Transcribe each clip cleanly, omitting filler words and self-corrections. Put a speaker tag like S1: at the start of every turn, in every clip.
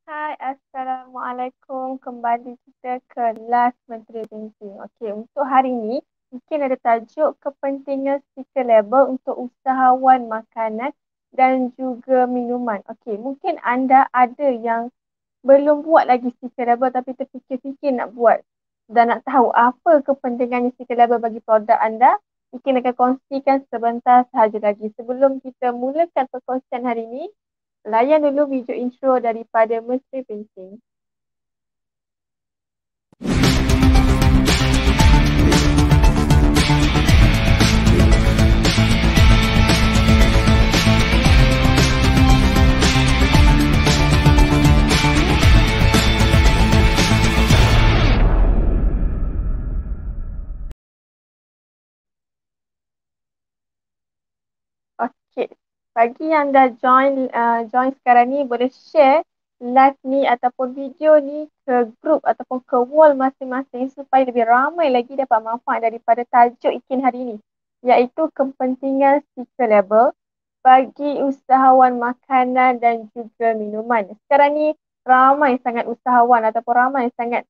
S1: Hai, Assalamualaikum. Kembali kita ke Last Menteri Banking. Okey, untuk hari ini mungkin ada tajuk kepentingan stiker label untuk usahawan makanan dan juga minuman. Okey, mungkin anda ada yang belum buat lagi stiker label tapi terfikir-fikir nak buat dan nak tahu apa kepentingan stiker label bagi produk anda. Mungkin akan kongsikan sebentar sahaja lagi. Sebelum kita mulakan perkongsian hari ini, layan dulu video intro daripada Menteri Pencing. Okey, bagi yang dah join sekarang ni boleh share live ni ataupun video ni ke grup ataupun ke wall masing-masing supaya lebih ramai lagi dapat manfaat daripada tajuk ikin hari ini, iaitu kepentingan stiker label bagi usahawan makanan dan juga minuman. Sekarang ni ramai sangat usahawan ataupun ramai sangat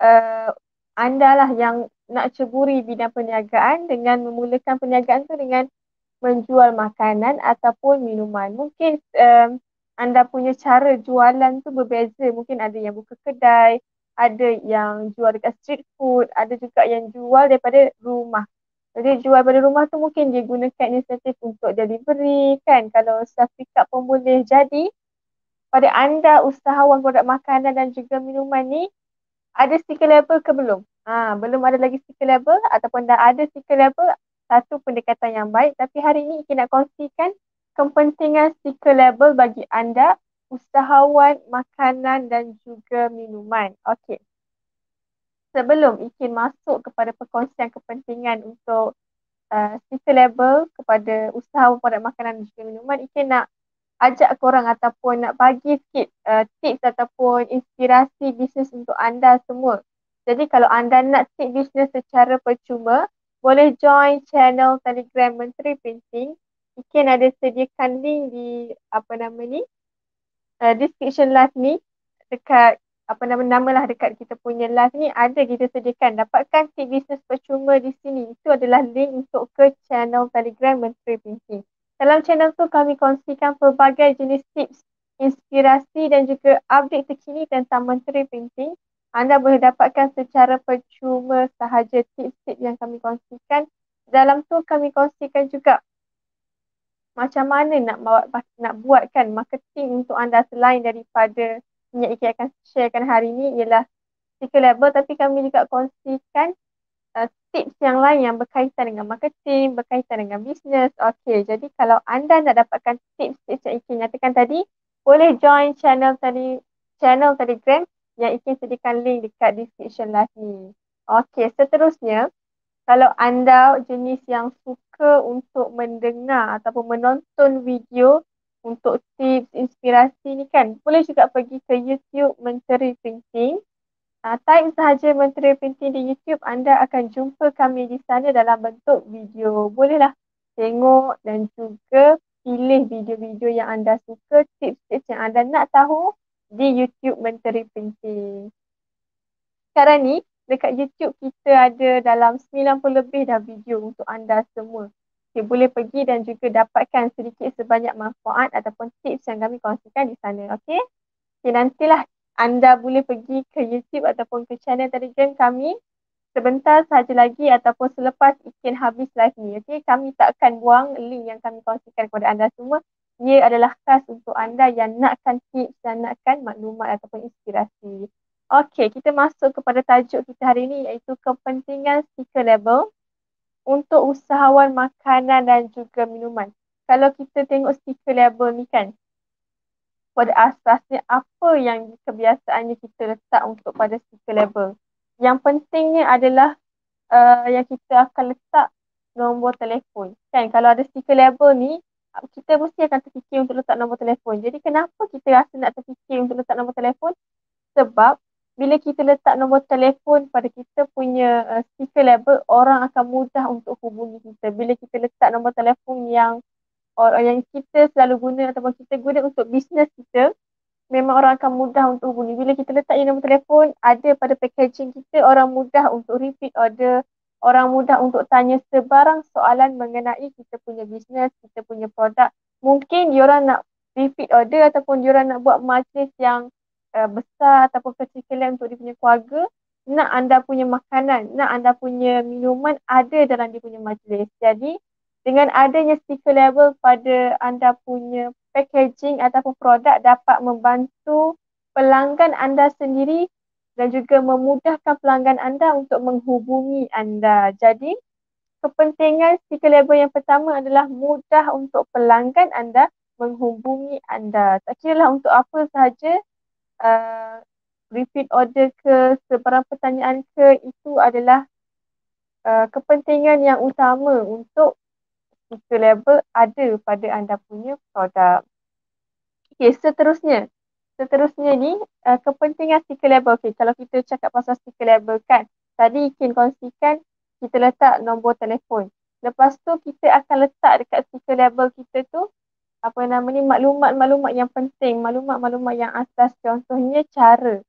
S1: uh, anda lah yang nak ceburi bidang perniagaan dengan memulakan perniagaan tu dengan menjual makanan ataupun minuman. Mungkin anda punya cara jualan tu berbeza. Mungkin ada yang buka kedai, ada yang jual dekat street food, ada juga yang jual daripada rumah. Jadi jual daripada rumah tu mungkin dia gunakan insentif untuk delivery kan. Kalau self pick up pun boleh. Jadi pada anda usahawan produk makanan dan juga minuman ni, ada stiker label ke belum? Belum ada lagi stiker label ataupun dah ada stiker label, satu pendekatan yang baik. Tapi hari ini kita nak kongsikan kepentingan stiker label bagi anda, usahawan makanan dan juga minuman. Okey. Sebelum Ikin masuk kepada perkongsian kepentingan untuk stiker label kepada usahawan produk makanan dan juga minuman, Ikin nak ajak korang ataupun nak bagi sikit tips ataupun inspirasi bisnes untuk anda semua. Jadi kalau anda nak start bisnes secara percuma, boleh join channel Telegram Menteri Printing. Mungkin ada sediakan link di apa nama ni, description live ni, dekat apa nama lah dekat kita punya live ni ada kita sediakan. Dapatkan tip bisnes percuma di sini. Itu adalah link untuk ke channel Telegram Menteri Printing. Dalam channel tu kami kongsikan pelbagai jenis tips, inspirasi dan juga update terkini tentang Menteri Printing. Anda boleh dapatkan secara percuma sahaja tips-tips yang kami kongsikan. Dalam tu kami kongsikan juga macam mana nak buatkan marketing untuk anda selain daripada yang Ika akan sharekan hari ini ialah stiker label, tapi kami juga kongsikan tips yang lain yang berkaitan dengan marketing, berkaitan dengan bisnes. Okey, jadi kalau anda nak dapatkan tips-tips yang Ika nyatakan tadi, boleh join channel Telegram yang Ika sediakan link dekat description live ni. Okey, seterusnya kalau anda jenis yang suka untuk mendengar ataupun menonton video untuk tips, inspirasi ni kan, boleh juga pergi ke YouTube Menteri Printing. Type sahaja Menteri Printing di YouTube, anda akan jumpa kami di sana dalam bentuk video. Bolehlah tengok dan juga pilih video-video yang anda suka, tips-tips yang anda nak tahu di YouTube Menteri Printing. Sekarang ni dekat YouTube kita ada dalam 90 lebih dah video untuk anda semua. Okay, boleh pergi dan juga dapatkan sedikit sebanyak manfaat ataupun tips yang kami kongsikan di sana. Okay, nantilah anda boleh pergi ke YouTube ataupun ke channel Telegram kami sebentar sahaja lagi ataupun selepas Ikin habis live ni. Okay, kami tak akan buang link yang kami kongsikan kepada anda semua. Ia adalah khas untuk anda yang nakkan tips dan nakkan maklumat ataupun inspirasi. Okey, kita masuk kepada tajuk kita hari ini iaitu kepentingan stiker label untuk usahawan makanan dan juga minuman. Kalau kita tengok stiker label ni kan, pada asasnya apa yang kebiasaannya kita letak untuk pada stiker label? Yang pentingnya adalah yang kita akan letak nombor telefon. Kan kalau ada stiker label ni, kita mesti akan terfikir untuk letak nombor telefon. Jadi kenapa kita rasa nak terfikir untuk letak nombor telefon? Sebab bila kita letak nombor telefon pada kita punya stiker label, orang akan mudah untuk hubungi kita. Bila kita letak nombor telefon yang kita selalu guna ataupun kita guna untuk bisnes kita, memang orang akan mudah untuk hubungi. Bila kita letak nombor telefon, ada pada packaging kita, orang mudah untuk repeat order, orang mudah untuk tanya sebarang soalan mengenai kita punya bisnes, kita punya produk. Mungkin diorang nak repeat order ataupun diorang nak buat majlis yang besar ataupun kecil-kecilan untuk dia punya keluarga, nak anda punya makanan, nak anda punya minuman ada dalam dia punya majlis. Jadi, dengan adanya stiker label pada anda punya packaging ataupun produk dapat membantu pelanggan anda sendiri dan juga memudahkan pelanggan anda untuk menghubungi anda. Jadi, kepentingan stiker label yang pertama adalah mudah untuk pelanggan anda menghubungi anda. Tak kira lah untuk apa sahaja, uh, repeat order ke, sebarang pertanyaan ke, itu adalah kepentingan yang utama untuk stiker label ada pada anda punya produk. Okey, seterusnya. Seterusnya ni, kepentingan stiker label. Okey, kalau kita cakap pasal stiker label kan, tadi Ikin kongsikan kita letak nombor telefon. Lepas tu kita akan letak dekat stiker label kita tu, apa nama ni, maklumat-maklumat yang penting, maklumat-maklumat yang asas. Contohnya cara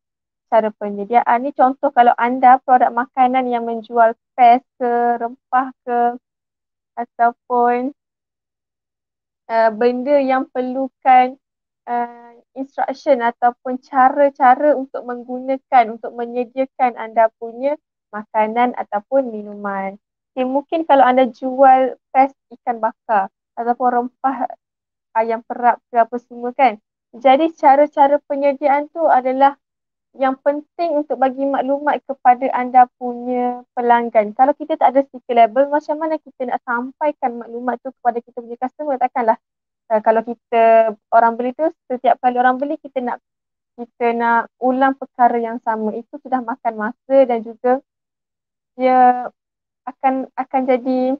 S1: penyediaan ni. Contoh kalau anda produk makanan yang menjual pes ke, rempah ke, ataupun benda yang perlukan instruction ataupun cara-cara untuk menggunakan, untuk menyediakan anda punya makanan ataupun minuman. Okay, mungkin kalau anda jual pes ikan bakar ataupun rempah ayam perap ke apa semua kan. Jadi cara-cara penyediaan tu adalah yang penting untuk bagi maklumat kepada anda punya pelanggan. Kalau kita tak ada stiker label, macam mana kita nak sampaikan maklumat tu kepada kita punya customer? Takkanlah kalau kita orang beli tu, setiap kali orang beli kita nak ulang perkara yang sama. Itu sudah makan masa dan juga dia akan jadi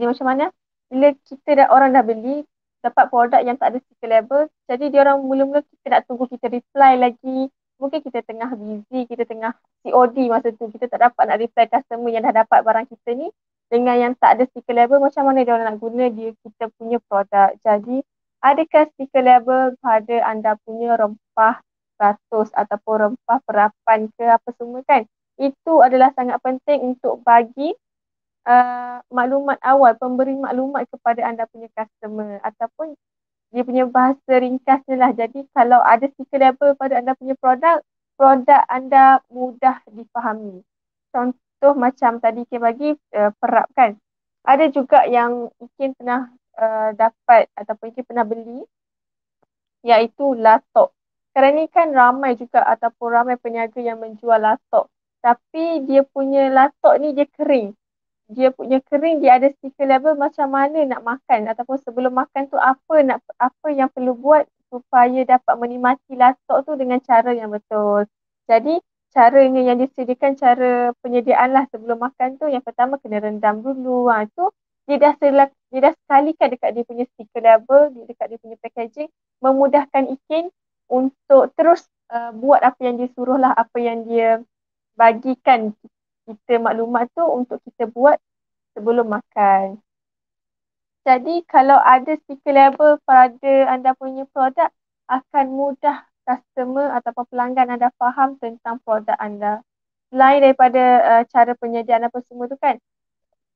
S1: macam mana? Bila kita orang dah beli, dapat produk yang tak ada stiker label, jadi dia orang mula-mula kita nak tunggu kita reply lagi. Mungkin kita tengah busy, kita tengah COD masa tu, kita tak dapat nak reply customer yang dah dapat barang kita ni. Dengan yang tak ada stiker label, macam mana dia orang nak guna dia kita punya produk. Jadi, adakah stiker label pada anda punya rempah ratus ataupun rempah perapan ke apa semua kan? Itu adalah sangat penting untuk bagi maklumat awal, pemberi maklumat kepada anda punya customer ataupun dia punya bahasa ringkasnya lah. Jadi kalau ada stiker label pada anda punya produk, produk anda mudah difahami. Contoh macam tadi Ikin bagi perap kan. Ada juga yang Ikin pernah dapat ataupun Ikin pernah beli, iaitu latok. Sekarang ni kan ramai juga ataupun ramai peniaga yang menjual latok. Tapi dia punya latok ni dia kering. Dia punya kering, dia ada stiker label macam mana nak makan ataupun sebelum makan tu apa yang perlu buat supaya dapat menikmati latok tu dengan cara yang betul. Jadi caranya yang disediakan, cara penyediaan lah sebelum makan tu, yang pertama kena rendam dulu. Tu dia dah sekalikan dekat dia punya stiker label, dekat dia punya packaging, memudahkan Ikin untuk terus buat apa yang dia suruh lah, apa yang dia bagikan kita maklumat tu untuk kita buat sebelum makan. Jadi kalau ada stiker label pada anda punya produk, akan mudah customer ataupun pelanggan anda faham tentang produk anda. Selain daripada cara penyediaan apa semua tu kan,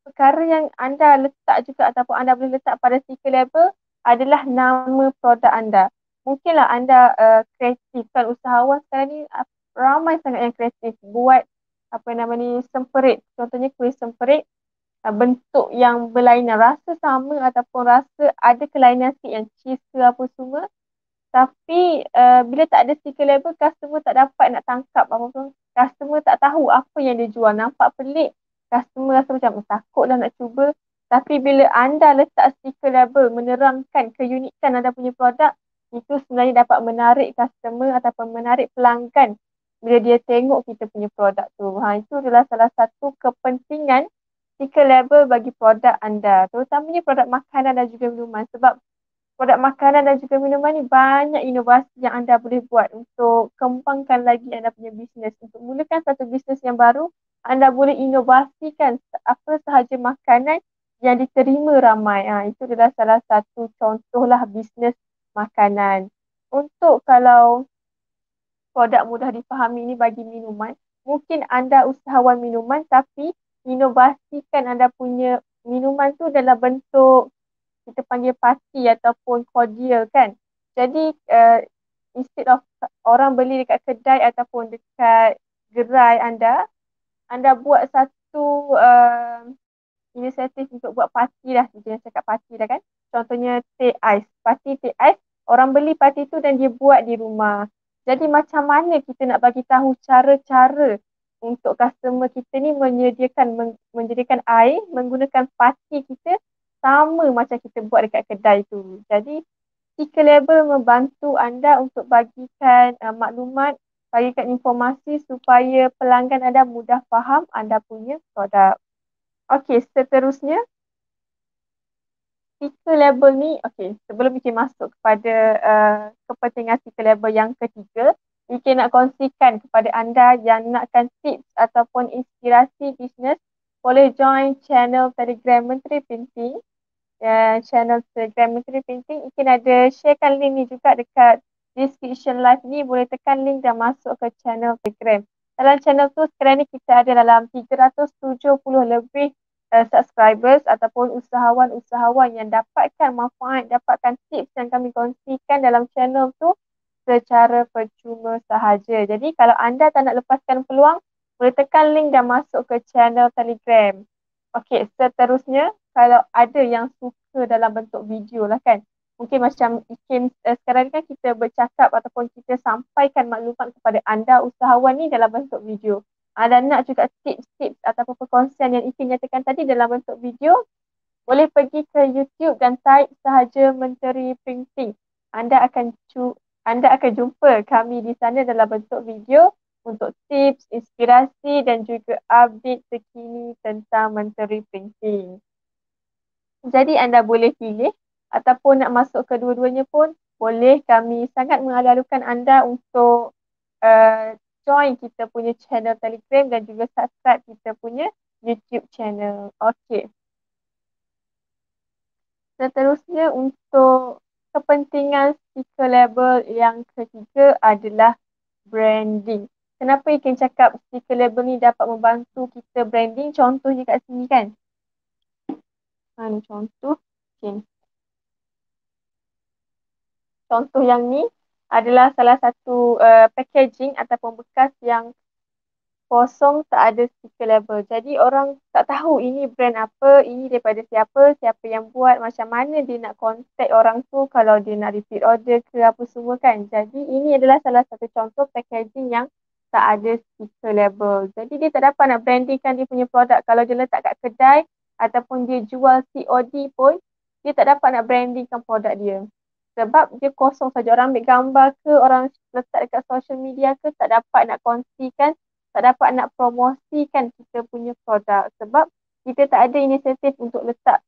S1: perkara yang anda letak juga ataupun anda boleh letak pada stiker label adalah nama produk anda. Mungkinlah anda kreatif kan, usahawan sekarang ni ramai sangat yang kreatif buat apa nama ni, semperit. Contohnya kuih semperit, bentuk yang berlainan, rasa sama ataupun rasa ada kelainan sikit yang cheese ke apa semua. Tapi bila tak ada stiker label, customer tak dapat nak tangkap apa pun. Customer tak tahu apa yang dia jual. Nampak pelik, customer rasa macam takutlah nak cuba. Tapi bila anda letak stiker label menerangkan keunikan anda punya produk, itu sebenarnya dapat menarik customer ataupun menarik pelanggan bila dia tengok kita punya produk tu. Itu adalah salah satu kepentingan stiker label bagi produk anda. Terutamanya produk makanan dan juga minuman. Sebab produk makanan dan juga minuman ni banyak inovasi yang anda boleh buat untuk kembangkan lagi anda punya bisnes. Untuk mulakan satu bisnes yang baru, anda boleh inovasikan apa sahaja makanan yang diterima ramai. Itu adalah salah satu contohlah bisnes makanan. untuk kalau produk mudah difahami ni bagi minuman, mungkin anda usahawan minuman tapi inovasikan anda punya minuman tu dalam bentuk kita panggil party ataupun cordial kan. Jadi instead of orang beli dekat kedai ataupun dekat gerai anda, anda buat satu inisiatif untuk buat parti lah. Kita cakap parti dah kan. Contohnya teh ais. Parti teh ais, orang beli parti tu dan dia buat di rumah. Jadi macam mana kita nak bagi tahu cara-cara untuk customer kita ni menyediakan air menggunakan parti kita sama macam kita buat dekat kedai tu. Jadi sticker label membantu anda untuk bagikan maklumat, bagikan informasi supaya pelanggan anda mudah faham anda punya produk. Okey, seterusnya stiker label ni, okey, sebelum kita masuk kepada kepentingan stiker label yang ketiga, kita nak kongsikan kepada anda yang nakkan tips ataupun inspirasi bisnes, boleh join channel Telegram Menteri Printing. Channel Telegram Menteri Printing, mungkin ada sharekan link ni juga dekat description live ni, boleh tekan link dan masuk ke channel Telegram. Dalam channel tu sekarang ni kita ada dalam 370 lebih subscribers ataupun usahawan-usahawan yang dapatkan manfaat, dapatkan tips yang kami kongsikan dalam channel tu secara percuma sahaja. Jadi kalau anda tak nak lepaskan peluang, boleh tekan link dan masuk ke channel Telegram. Okey, seterusnya kalau ada yang suka dalam bentuk video lah kan. Mungkin macam Ikin sekarang ni kan kita bercakap ataupun kita sampaikan maklumat kepada anda usahawan ni dalam bentuk video. Dan nak juga tips-tips ataupun perkongsian yang Ikin nyatakan tadi dalam bentuk video, boleh pergi ke YouTube dan type sahaja Menteri Printing. Anda akan jumpa kami di sana dalam bentuk video untuk tips, inspirasi dan juga update terkini tentang Menteri Printing. Jadi anda boleh pilih ataupun nak masuk kedua-duanya pun boleh. Kami sangat mengalu-alukan anda untuk join kita punya channel Telegram dan juga subscribe kita punya YouTube channel. Okey. Seterusnya untuk kepentingan stiker label yang ketiga adalah branding. Kenapa Ikin cakap stiker label ni dapat membantu kita branding? Contohnya kat sini kan. Mana contoh? Okay. Contoh yang ni adalah salah satu packaging ataupun bekas yang kosong, tak ada stiker label. Jadi orang tak tahu ini brand apa, ini daripada siapa, siapa yang buat, macam mana dia nak contact orang tu kalau dia nak repeat order ke apa semua kan. Jadi ini adalah salah satu contoh packaging yang tak ada stiker label. Jadi dia tak dapat nak brandingkan dia punya produk. Kalau dia letak kat kedai ataupun dia jual COD pun, dia tak dapat nak brandingkan produk dia. Sebab dia kosong saja. Orang ambil gambar ke, orang letak dekat social media ke, tak dapat nak kongsikan, tak dapat nak promosikan kita punya produk. Sebab kita tak ada inisiatif untuk letak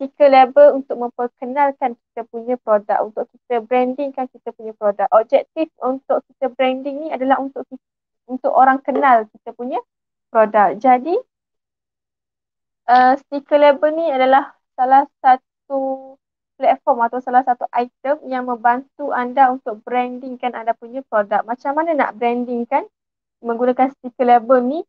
S1: stiker label untuk memperkenalkan kita punya produk, untuk kita brandingkan kita punya produk. Objektif untuk kita branding ni adalah untuk orang kenal kita punya produk. Jadi stiker label ni adalah salah satu platform atau salah satu item yang membantu anda untuk brandingkan anda punya produk. Macam mana nak brandingkan menggunakan stiker label ni?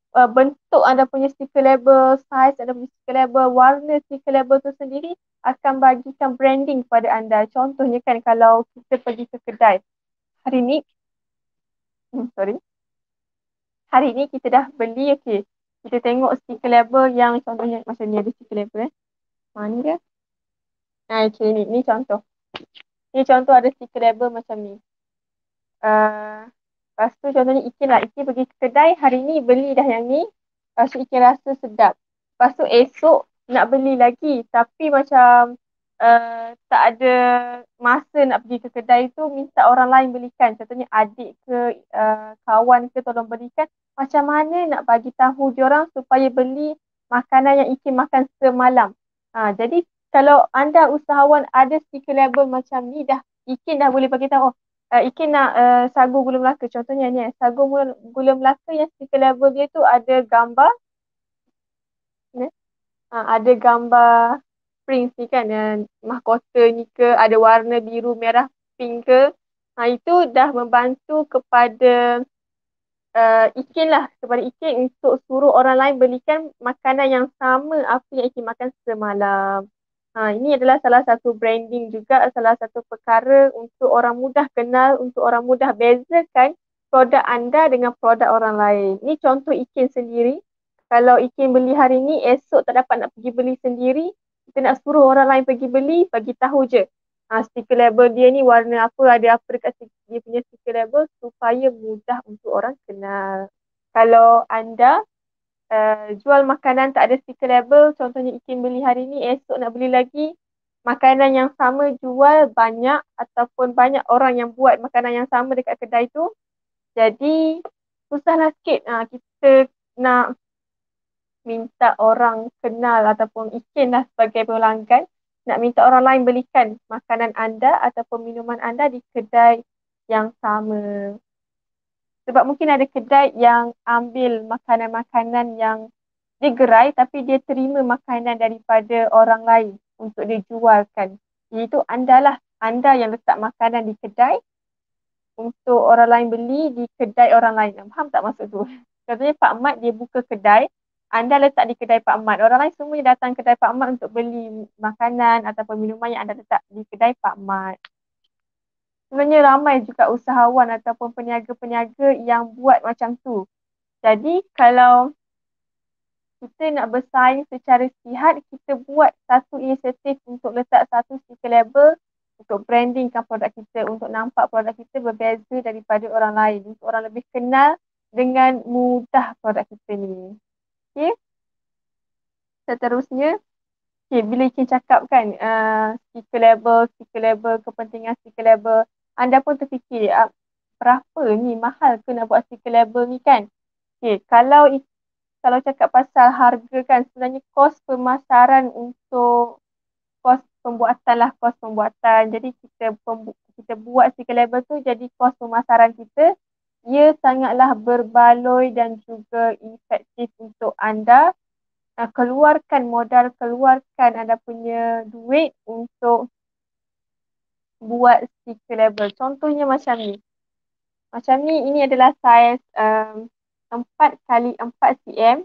S1: Bentuk anda punya stiker label, size anda punya stiker label, warna stiker label tu sendiri akan bagikan branding kepada anda. Contohnya kan kalau kita pergi ke kedai hari ni, hari ni kita dah beli, okay, kita tengok stiker label yang contohnya macam ni, ada stiker label mana dia? Okay, ni contoh. Ni contoh ada stiker label macam ni. Lepas tu contohnya Ikin lah. Ikin pergi ke kedai hari ni beli dah yang ni. Lepas tu Ikin rasa sedap. Lepas tu esok nak beli lagi. Tapi macam tak ada masa nak pergi ke kedai tu, minta orang lain belikan. Contohnya adik ke kawan ke tolong belikan. Macam mana nak bagi tahu diorang supaya beli makanan yang Ikin makan semalam. Jadi kalau anda usahawan ada stiker label macam ni dah, Ikin dah boleh bagi tahu, Ikin nak sagu gula melaka. Contohnya ni, sagu gula melaka yang stiker label dia tu ada gambar, ada gambar prince ni kan, mahkota ni ke, ada warna biru, merah, pink ke. Itu dah membantu kepada Ikin lah, kepada Ikin untuk suruh orang lain belikan makanan yang sama apa yang Ikin makan semalam. Ini adalah salah satu branding juga, salah satu perkara untuk orang mudah kenal, untuk orang mudah bezakan produk anda dengan produk orang lain. Ini contoh Ikin sendiri. Kalau Ikin beli hari ni, esok tak dapat nak pergi beli sendiri, kita nak suruh orang lain pergi beli, bagi tahu je. Stiker label dia ni warna apa, ada apa dekat dia punya stiker label supaya mudah untuk orang kenal. Kalau anda jual makanan tak ada stiker label, contohnya Ikin beli hari ni, esok nak beli lagi, makanan yang sama jual banyak ataupun banyak orang yang buat makanan yang sama dekat kedai tu, jadi susahlah sikit kita nak minta orang kenal ataupun Ikin lah sebagai pelanggan nak minta orang lain belikan makanan anda ataupun minuman anda di kedai yang sama. Sebab mungkin ada kedai yang ambil makanan-makanan yang dia gerai tapi dia terima makanan daripada orang lain untuk dijualkan. Iaitu anda yang letak makanan di kedai untuk orang lain beli di kedai orang lain. Faham tak maksud tu? Contohnya Pak Mat dia buka kedai, anda letak di kedai Pak Mat. Orang lain semuanya datang kedai Pak Mat untuk beli makanan ataupun minuman yang anda letak di kedai Pak Mat. Sebenarnya ramai juga usahawan ataupun peniaga-peniaga yang buat macam tu. Jadi kalau kita nak bersaing secara sihat, kita buat satu inisiatif untuk letak satu stiker label untuk brandingkan produk kita, untuk nampak produk kita berbeza daripada orang lain, untuk orang lebih kenal dengan mudah produk kita ni. Okay, seterusnya, bila Ikin cakap kan stiker label, kepentingan stiker label, anda pun terfikir berapa ni, mahal ke nak buat stiker label ni kan? Okay, kalau cakap pasal harga kan, sebenarnya kos pemasaran untuk kos pembuatan lah, kos pembuatan. Jadi kita buat stiker label tu jadi kos pemasaran kita. Ia sangatlah berbaloi dan juga efektif untuk anda keluarkan modal, keluarkan anda punya duit untuk buat stiker label. Contohnya macam ni. Macam ni, ini adalah saiz 4x4 cm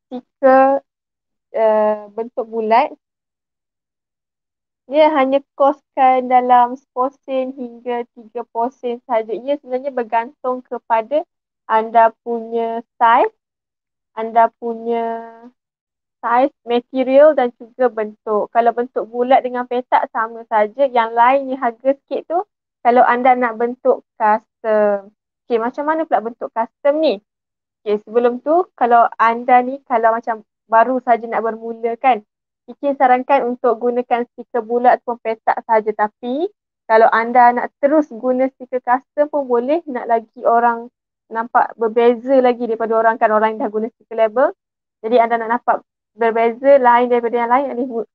S1: stiker bentuk bulat. Dia hanya koskan dalam 10 sen hingga 30 sen sahaja. Ia sebenarnya bergantung kepada anda punya saiz, anda punya saiz, material dan juga bentuk. Kalau bentuk bulat dengan petak sama saja. Yang lain yang harga sikit tu kalau anda nak bentuk custom. Okay, macam mana pula bentuk custom ni? Okay, sebelum tu kalau anda ni kalau macam baru saja nak bermula kan, Ikin sarankan untuk gunakan stiker bulat ataupun petak saja. Tapi kalau anda nak terus guna stiker custom pun boleh, nak lagi orang nampak berbeza lagi daripada orang kan, orang yang dah guna stiker label. Jadi anda nak nampak berbeza lain daripada yang lain,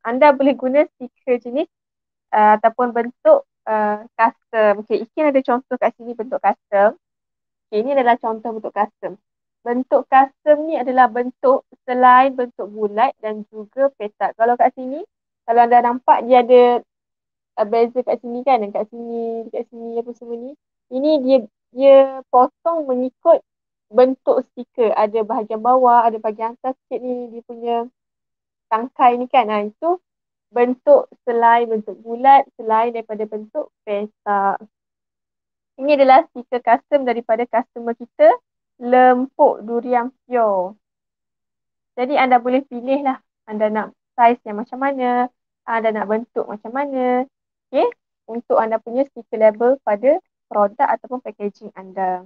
S1: anda boleh guna stiker jenis ataupun bentuk custom. Okay, Ikin ada contoh kat sini bentuk custom. Okay, ini adalah contoh bentuk custom. Bentuk custom ni adalah bentuk selain bentuk bulat dan juga petak. Kalau kat sini, kalau anda nampak dia ada beza kat sini kan, kat sini apa semua ni. Ini dia potong mengikut bentuk stiker. Ada bahagian bawah, ada bahagian atas sikit ni, dia punya tangkai ni kan. Itu bentuk selain bentuk bulat, selain daripada bentuk petak. Ini adalah stiker custom daripada customer kita, Lempuk Durian Pure. Jadi anda boleh pilih lah, anda nak saiz yang macam mana, anda nak bentuk macam mana, okay, untuk anda punya stiker label pada produk ataupun packaging anda.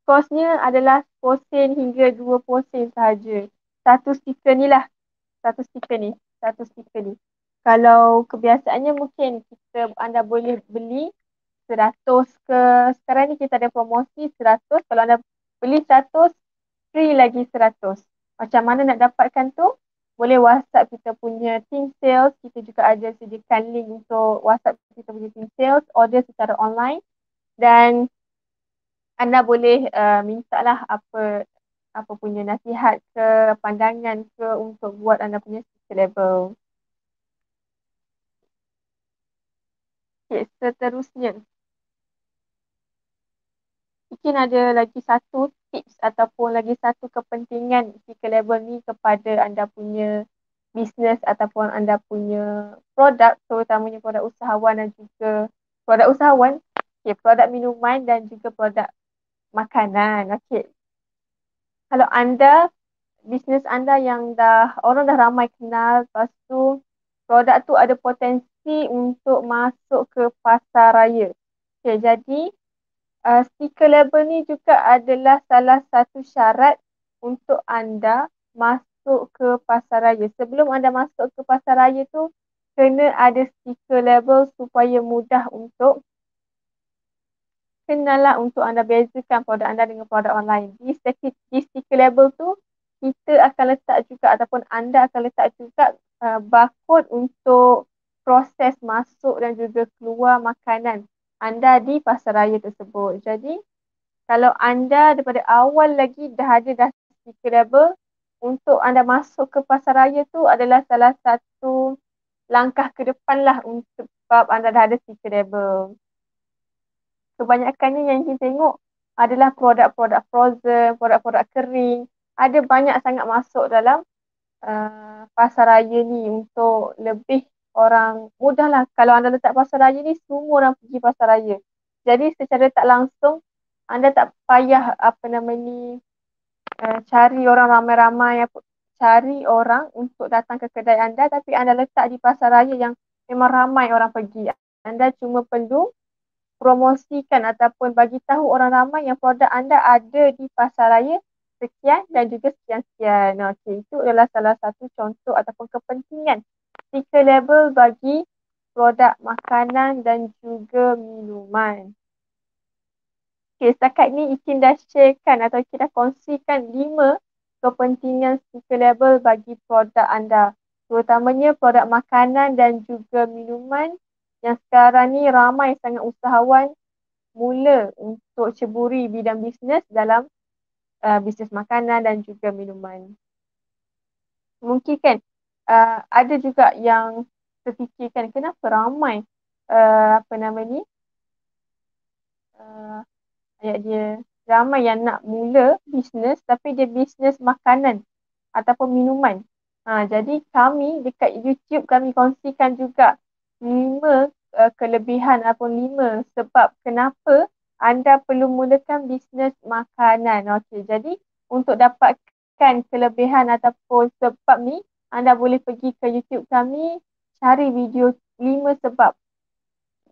S1: Kosnya adalah 10 sen hingga 20 sen sahaja. Satu stiker ni lah, satu stiker ni. Kalau kebiasaannya mungkin anda boleh beli 100 ke, sekarang ni kita ada promosi 100, kalau anda beli 100 free lagi 100. Macam mana nak dapatkan tu? Boleh WhatsApp kita punya team sales, kita juga ada sediakan link untuk WhatsApp kita punya team sales, order secara online dan anda boleh mintalah apa punya nasihat ke, pandangan ke untuk buat anda punya stiker label. Okay, seterusnya. Mungkin ada lagi satu tips ataupun lagi satu kepentingan stiker label ni kepada anda punya bisnes ataupun anda punya produk, terutamanya produk usahawan dan juga produk usahawan, okay, produk minuman dan juga produk makanan. Okay. Kalau anda, bisnes anda yang orang dah ramai kenal, lepas tu produk tu ada potensi untuk masuk ke pasar raya. Okay, jadi stiker label ni juga adalah salah satu syarat untuk anda masuk ke pasar raya. Sebelum anda masuk ke pasar raya tu, kena ada stiker label supaya mudah untuk kenalah untuk anda bezakan produk anda dengan produk online. Di stiker label tu, kita akan letak juga ataupun anda akan letak juga barcode untuk proses masuk dan juga keluar makanan anda di pasaraya tersebut. Jadi, kalau anda daripada awal lagi dah stiker label, untuk anda masuk ke pasaraya tu adalah salah satu langkah ke depan lah untuk sebab anda dah ada stiker label. Kebanyakannya yang kita tengok adalah produk-produk frozen, produk-produk kering. Ada banyak sangat masuk dalam pasar raya ni untuk lebih orang mudahlah. Kalau anda letak pasar raya ni, semua orang pergi pasar raya. Jadi secara tak langsung, anda tak payah cari orang ramai-ramai, cari orang untuk datang ke kedai anda, tapi anda letak di pasar raya yang memang ramai orang pergi. Anda cuma perlu promosikan ataupun bagi tahu orang ramai yang produk anda ada di pasar raya sekian dan juga sekian-sekian. Okey, itu adalah salah satu contoh ataupun kepentingan stiker label bagi produk makanan dan juga minuman. Okey, setakat ni Ikin dah sharekan atau Ikin dah kongsikan 5 kepentingan stiker label bagi produk anda. Terutamanya produk makanan dan juga minuman yang sekarang ni ramai sangat usahawan mula untuk ceburi bidang bisnes dalam bisnes makanan dan juga minuman. Mungkin kan ada juga yang terfikirkan kenapa ramai apa nama ni ayat dia ramai yang nak mula bisnes tapi dia bisnes makanan ataupun minuman. Jadi kami dekat YouTube kami kongsikan juga 5 kelebihan ataupun 5 sebab kenapa anda perlu mulakan bisnes makanan. Okey, jadi untuk dapatkan kelebihan ataupun sebab ni, anda boleh pergi ke YouTube kami, cari video 5 sebab.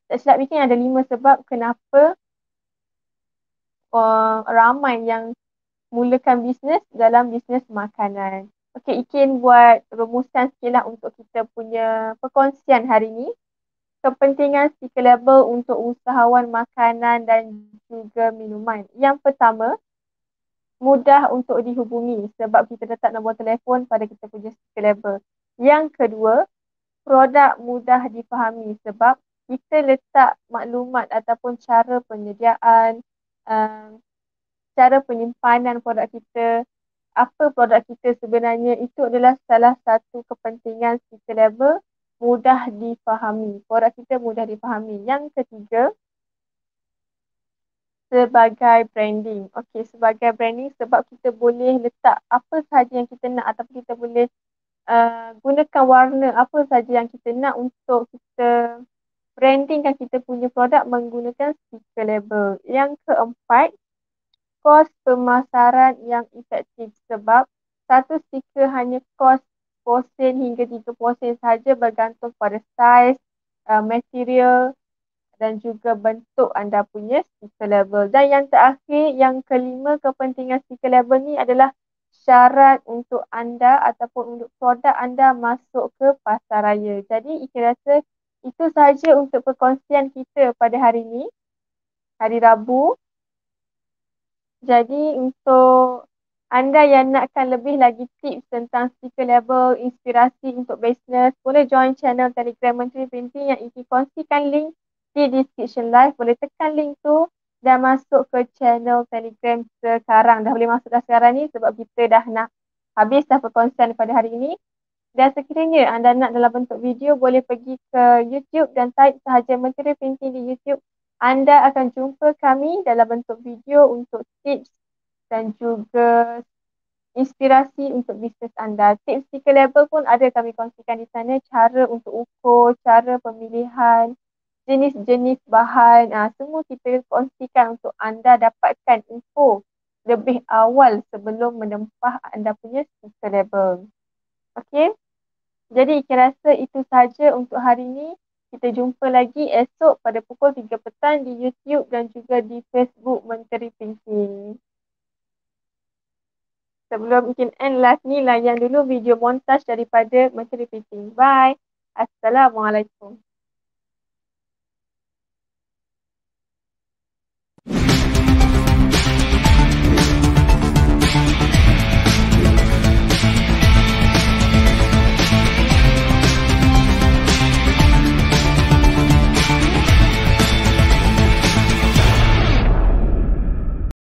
S1: Tak silap bikin ada 5 sebab kenapa ramai yang mulakan bisnes dalam bisnes makanan. Okey, Ikin buat rumusan sikit lah untuk kita punya perkongsian hari ni. Kepentingan stiker label untuk usahawan makanan dan juga minuman. Yang pertama, mudah untuk dihubungi sebab kita letak nombor telefon pada kita punya stiker label. Yang kedua, produk mudah difahami sebab kita letak maklumat ataupun cara penyediaan, cara penyimpanan produk kita, apa produk kita sebenarnya, itu adalah salah satu kepentingan stiker label, mudah difahami. Produk kita mudah difahami. Yang ketiga, sebagai branding. Okey, sebagai branding sebab kita boleh letak apa sahaja yang kita nak ataupun kita boleh gunakan warna apa sahaja yang kita nak untuk kita brandingkan kita punya produk menggunakan stiker label. Yang keempat, kos pemasaran yang efektif sebab satu stiker hanya kos sen hingga 30 sen sahaja bergantung pada saiz, material dan juga bentuk anda punya stiker label. Dan yang terakhir, yang kelima, kepentingan stiker label ni adalah syarat untuk anda ataupun untuk produk anda masuk ke pasar raya. Jadi, Ika rasa itu sahaja untuk perkongsian kita pada hari ini, hari Rabu. Jadi, untuk anda yang nakkan lebih lagi tips tentang stiker label, inspirasi untuk bisnes, boleh join channel Telegram Menteri Printing yang Ika kongsikan link di description live. Boleh tekan link tu dan masuk ke channel Telegram sekarang. Dah boleh masuk dah sekarang ni sebab kita dah nak habis dah perkongsian pada hari ini. Dan sekiranya anda nak dalam bentuk video, boleh pergi ke YouTube dan type sahaja Menteri Printing di YouTube. Anda akan jumpa kami dalam bentuk video untuk tips dan juga inspirasi untuk bisnes anda. Tips stiker label pun ada kami kongsikan di sana. Cara untuk ukur, cara pemilihan, jenis-jenis bahan. Semua kita kongsikan untuk anda dapatkan info lebih awal sebelum menempah anda punya stiker label. Okey? Jadi Ika rasa itu sahaja untuk hari ini. Kita jumpa lagi esok pada pukul 3 petang di YouTube dan juga di Facebook Menteri Pinky. Sebelum mungkin end live ni, layan dulu video montaj daripada Menteri Pinky. Bye. Assalamualaikum.